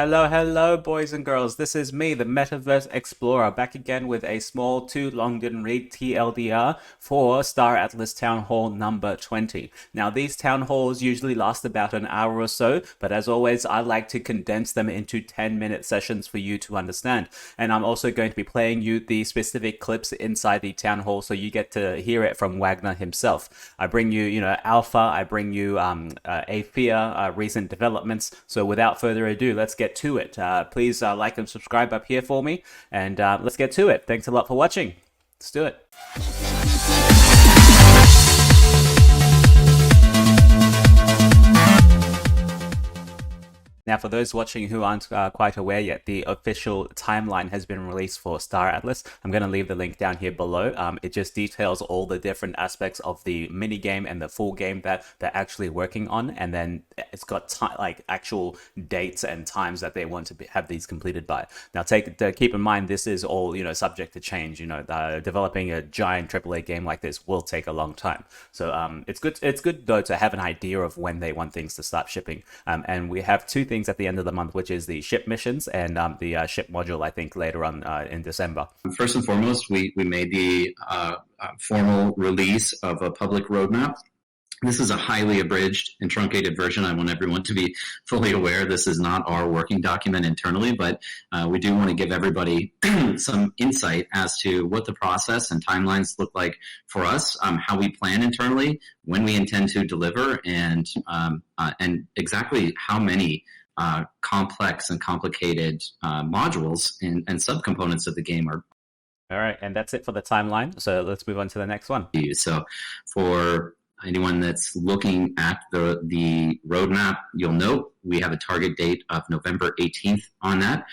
Hello, boys and girls. This is me, the Metaverse Explorer, back again with a small too long didn't read TLDR for Star Atlas Town Hall number 20. Now, these town halls usually last about an hour or so, but as always, I like to condense them into 10-minute sessions for you to understand. And I'm also going to be playing you the specific clips inside the town hall so you get to hear it from Wagner himself. I bring you, alpha, I bring you AFIA, recent developments. So without further ado, let's get to it. Please like and subscribe up here for me, and let's get to it. Thanks a lot for watching. Let's do it. Now, for those watching who aren't quite aware yet, the official timeline has been released for Star Atlas. I'm going to leave the link down here below. It just details all the different aspects of the mini game and the full game that they're actually working on, and then it's got actual dates and times that they want to have these completed by. Now, keep in mind this is all subject to change. Developing a giant AAA game like this will take a long time. So it's good. It's good though to have an idea of when they want things to start shipping. And we have two things at the end of the month, which is the ship missions and the ship module, I think, later on in December. First and foremost, we made the formal release of a public roadmap. This is a highly abridged and truncated version. I want everyone to be fully aware this is not our working document internally, but we do want to give everybody some insight as to what the process and timelines look like for us, how we plan internally, when we intend to deliver, and exactly how many complex and complicated modules and subcomponents of the game are. All right, and that's it for the timeline. So let's move on to the next one. So for anyone that's looking at the roadmap, you'll note we have a target date of November 18th on that.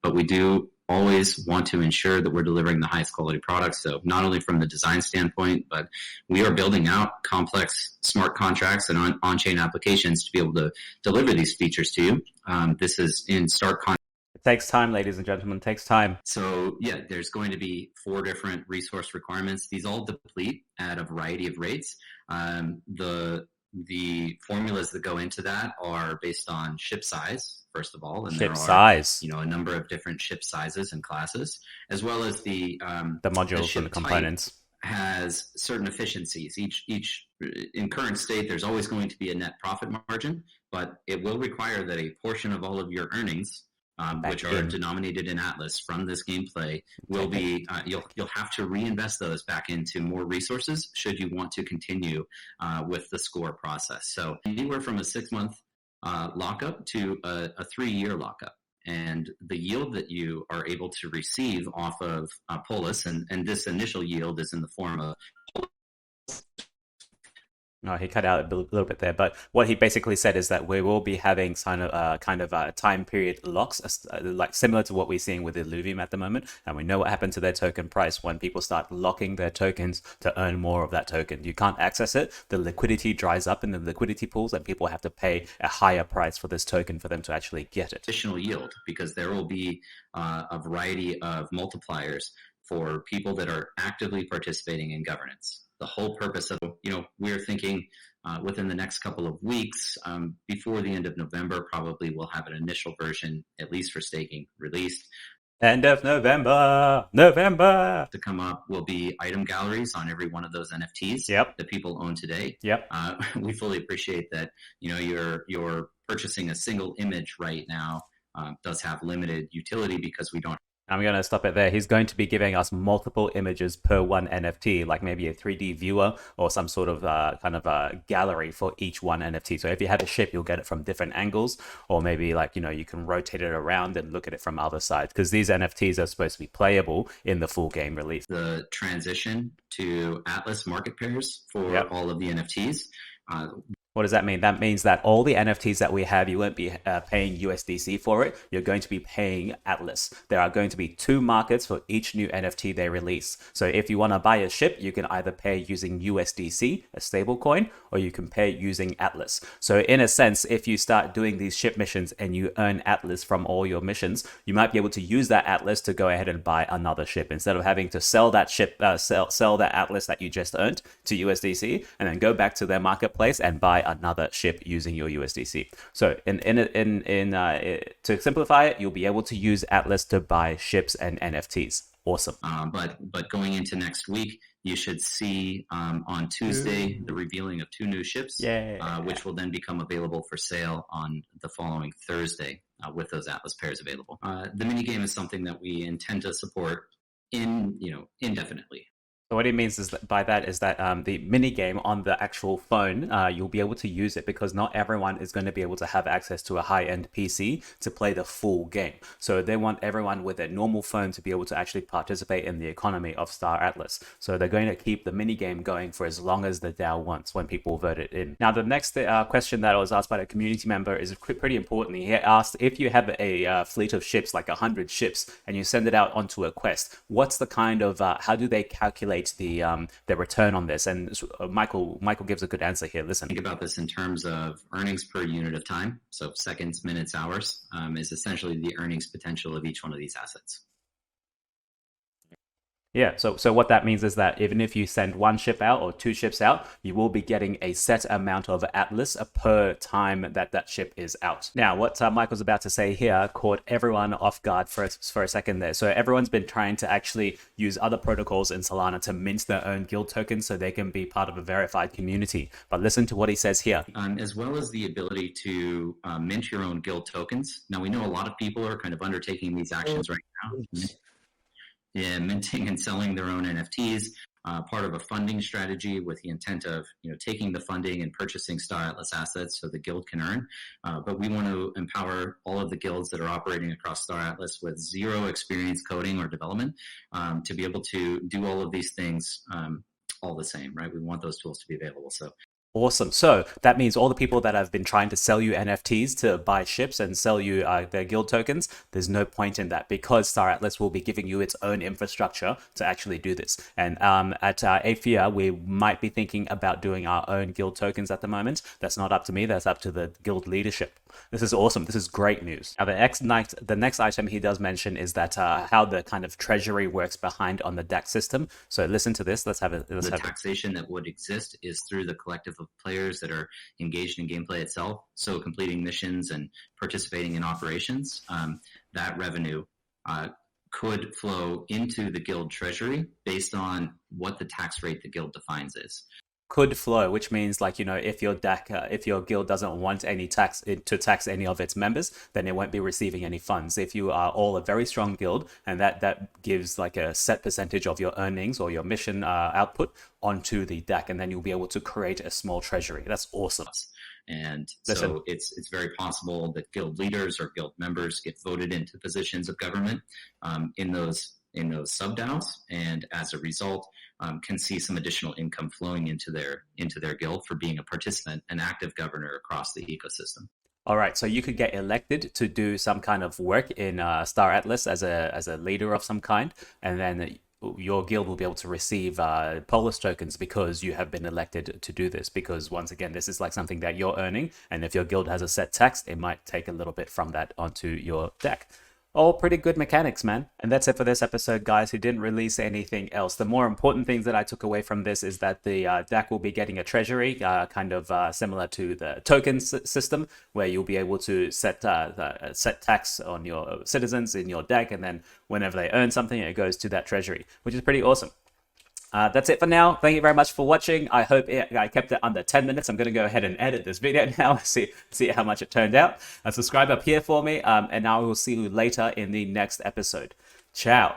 But we do always want to ensure that we're delivering the highest quality products. So not only from the design standpoint, but we are building out complex smart contracts and on-chain applications to be able to deliver these features to you. This is in stark contrast. Takes time, ladies and gentlemen, takes time. So yeah, there's going to be 4 different resource requirements. These all deplete at a variety of rates. The formulas that go into that are based on ship size, first of all, and ship size, a number of different ship sizes and classes, as well as the modules and the components has certain efficiencies. Each in current state, there's always going to be a net profit margin, but it will require that a portion of all of your earnings, which are denominated in Atlas from this gameplay, will be you'll have to reinvest those back into more resources should you want to continue with the score process. So anywhere from a 6-month lockup to a 3-year lockup, and the yield that you are able to receive off of Polis, and this initial yield is in the form of. No, he cut out a little bit there, but what he basically said is that we will be having kind of time period locks, like similar to what we're seeing with Illuvium at the moment, and we know what happened to their token price when people start locking their tokens to earn more of that token. You can't access it, the liquidity dries up in the liquidity pools, and people have to pay a higher price for this token for them to actually get it. Additional yield, because there will be a variety of multipliers for people that are actively participating in governance. The whole purpose of, we're thinking within the next couple of weeks, before the end of November, probably we'll have an initial version, at least for staking, released. End of November. To come up will be item galleries on every one of those NFTs that people own today. We fully appreciate that, you're purchasing a single image right now does have limited utility because we don't. I'm going to stop it there. He's going to be giving us multiple images per one NFT, like maybe a 3D viewer or some sort of kind of a gallery for each one NFT. So if you have a ship, you'll get it from different angles, or maybe you can rotate it around and look at it from other sides, because these NFTs are supposed to be playable in the full game release. The transition to Atlas market pairs for all of the NFTs. What does that mean? That means that all the NFTs that we have, you won't be paying USDC for it. You're going to be paying Atlas. There are going to be 2 markets for each new NFT they release. So if you want to buy a ship, you can either pay using USDC, a stable coin, or you can pay using Atlas. So in a sense, if you start doing these ship missions and you earn Atlas from all your missions, you might be able to use that Atlas to go ahead and buy another ship instead of having to sell that ship, sell that Atlas that you just earned to USDC and then go back to their marketplace and buy another ship using your USDC. So to simplify it, you'll be able to use Atlas to buy ships and NFTs. Awesome. But going into next week, you should see on Tuesday the revealing of 2 new ships, which will then become available for sale on the following Thursday with those Atlas pairs available. The minigame is something that we intend to support indefinitely. So what it means is that the mini game on the actual phone, you'll be able to use it because not everyone is going to be able to have access to a high-end PC to play the full game. So they want everyone with a normal phone to be able to actually participate in the economy of Star Atlas. So they're going to keep the mini game going for as long as the DAO wants when people vote it in. Now, the next question that I was asked by a community member is pretty important. He asked, if you have a fleet of ships, like 100 ships, and you send it out onto a quest, what's the kind of, how do they calculate the return on this? And Michael gives a good answer here. Listen. Think about this in terms of earnings per unit of time. So seconds, minutes, hours is essentially the earnings potential of each one of these assets. Yeah, so what that means is that even if you send 1 ship out or 2 ships out, you will be getting a set amount of Atlas per time that ship is out. Now, what Michael's about to say here caught everyone off guard for a second there. So everyone's been trying to actually use other protocols in Solana to mint their own guild tokens so they can be part of a verified community. But listen to what he says here. As well as the ability to mint your own guild tokens. Now, we know a lot of people are kind of undertaking these actions right now. Yeah, minting and selling their own NFTs, part of a funding strategy with the intent of taking the funding and purchasing Star Atlas assets so the guild can earn. But we want to empower all of the guilds that are operating across Star Atlas with 0 experience coding or development to be able to do all of these things all the same, right? We want those tools to be available. So. Awesome. So that means all the people that have been trying to sell you NFTs to buy ships and sell you their guild tokens, there's no point in that because Star Atlas will be giving you its own infrastructure to actually do this. And at Aphia, we might be thinking about doing our own guild tokens at the moment. That's not up to me. That's up to the guild leadership. This is awesome. This is great news. Now, the next item he does mention is that how the kind of treasury works behind on the DAC system. So listen to this. The taxation that would exist is through the collective of players that are engaged in gameplay itself. So completing missions and participating in operations, that revenue could flow into the guild treasury based on what the tax rate the guild defines is. Could flow, which means if your DAC, if your guild doesn't want any tax to tax any of its members, then it won't be receiving any funds. If you are all a very strong guild and that gives like a set percentage of your earnings or your mission output onto the DAC, and then you'll be able to create a small treasury. That's awesome. And so it's very possible that guild leaders or guild members get voted into positions of government in those sub-DAOs, and as a result, can see some additional income flowing into their guild for being a participant, an active governor across the ecosystem. All right, so you could get elected to do some kind of work in Star Atlas as a leader of some kind, and then your guild will be able to receive Polis tokens because you have been elected to do this. Because once again, this is like something that you're earning, and if your guild has a set tax, it might take a little bit from that onto your deck. All pretty good mechanics, man. And that's it for this episode, guys. He didn't release anything else. The more important things that I took away from this is that the DAC will be getting a treasury, kind of similar to the token system, where you'll be able to set tax on your citizens in your deck, and then whenever they earn something, it goes to that treasury, which is pretty awesome. That's it for now. Thank you very much for watching. I hope I kept it under 10 minutes. I'm going to go ahead and edit this video now, see how much it turned out. Subscribe up here for me, and I will see you later in the next episode. Ciao.